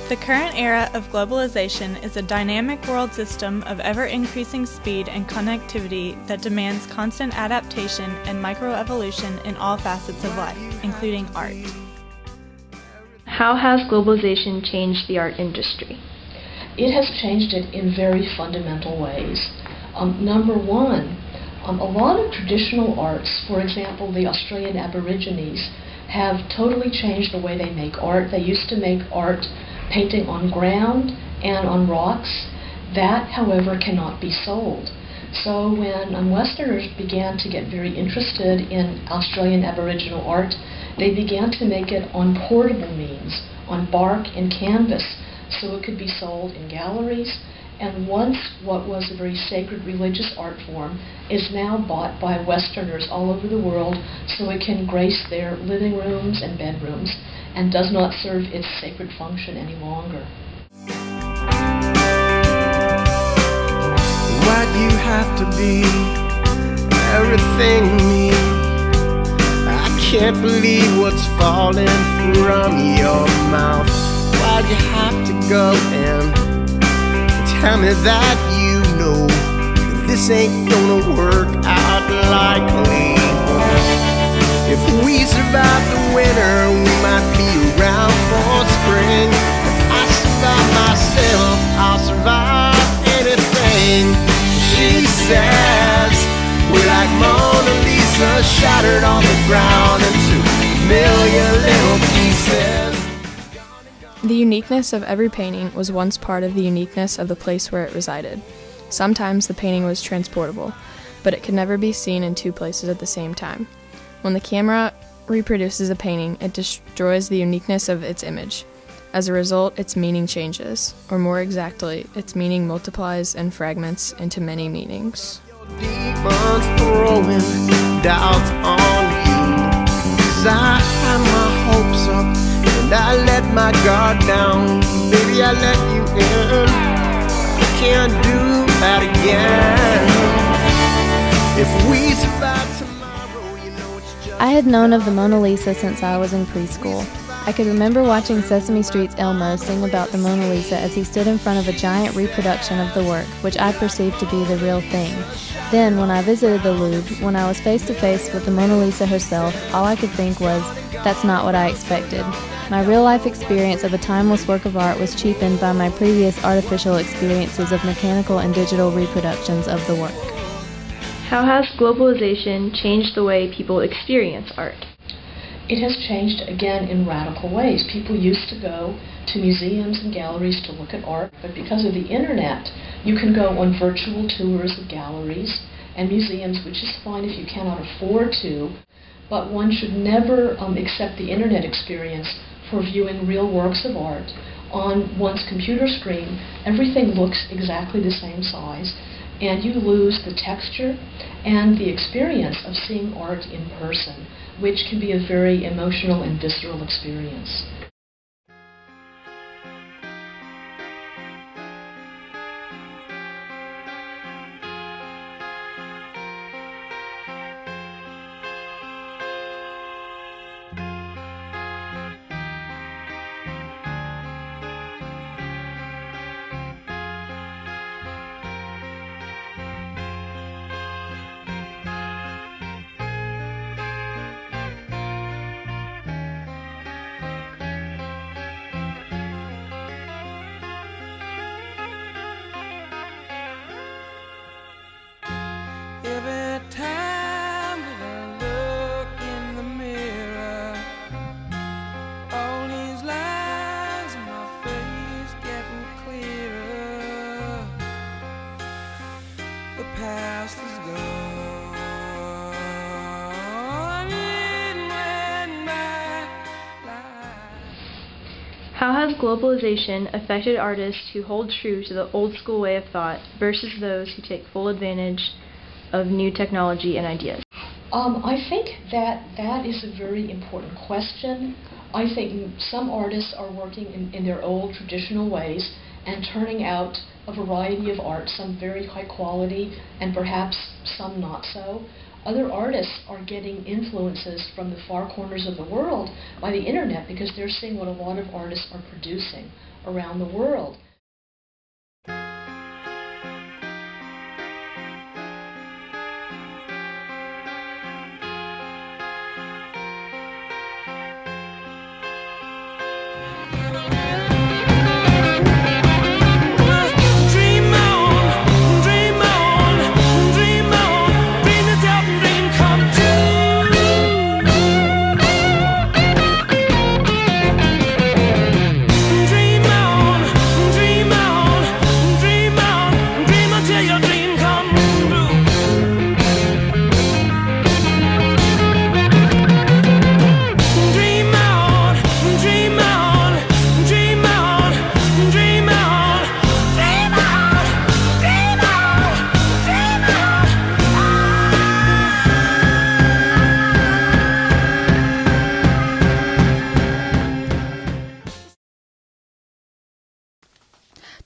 The current era of globalization is a dynamic world system of ever-increasing speed and connectivity that demands constant adaptation and microevolution in all facets of life, including art. How has globalization changed the art industry? It has changed it in very fundamental ways. Number one, a lot of traditional arts, for example, the Australian Aborigines, have totally changed the way they make art. They used to make art painting on ground and on rocks. That, however, cannot be sold. So when Westerners began to get very interested in Australian Aboriginal art, they began to make it on portable means, on bark and canvas, so it could be sold in galleries. And once what was a very sacred religious art form is now bought by Westerners all over the world, so it can grace their living rooms and bedrooms and does not serve its sacred function any longer. Why'd you have to be everything to me? I can't believe what's falling from your mouth. Why'd you have to go and tell me that you know this ain't gonna work out likely? If we survive the winter, we might be around for spring. If I survive myself, I'll survive anything. She says we're like Mona Lisa, shattered on the ground into a million little pieces. The uniqueness of every painting was once part of the uniqueness of the place where it resided. Sometimes the painting was transportable, but it could never be seen in two places at the same time. When the camera reproduces a painting, it destroys the uniqueness of its image. As a result, its meaning changes, or more exactly, its meaning multiplies and fragments into many meanings. Demons throwing doubts on you, 'cause I had my hopes up and I let my guard down. Baby, I let you in. I can't do that again. If we survive tomorrow, you know it's just... I had known of the Mona Lisa since I was in preschool. I could remember watching Sesame Street's Elmo sing about the Mona Lisa as he stood in front of a giant reproduction of the work, which I perceived to be the real thing. Then, when I visited the Louvre, when I was face to face with the Mona Lisa herself, all I could think was, that's not what I expected. My real-life experience of a timeless work of art was cheapened by my previous artificial experiences of mechanical and digital reproductions of the work. How has globalization changed the way people experience art? It has changed, again, in radical ways. People used to go to museums and galleries to look at art, but because of the internet, you can go on virtual tours of galleries and museums, which is fine if you cannot afford to, but one should never accept the internet experience for viewing real works of art. On one's computer screen, everything looks exactly the same size, and you lose the texture and the experience of seeing art in person, which can be a very emotional and visceral experience. Every time that I look in the mirror, all these lines in my face getting clearer. The past is gone. It went by like... How has globalization affected artists who hold true to the old school way of thought versus those who take full advantage of new technology and ideas? I think that is a very important question. I think some artists are working in their old traditional ways and turning out a variety of art, some very high quality and perhaps some not so. Other artists are getting influences from the far corners of the world by the internet because they're seeing what a lot of artists are producing around the world.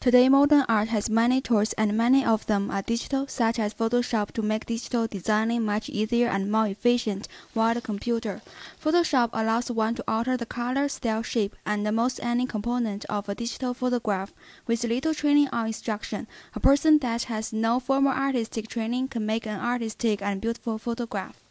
Today, modern art has many tools, and many of them are digital, such as Photoshop, to make digital designing much easier and more efficient via the computer. Photoshop allows one to alter the color, style, shape, and most any component of a digital photograph. With little training or instruction, a person that has no formal artistic training can make an artistic and beautiful photograph.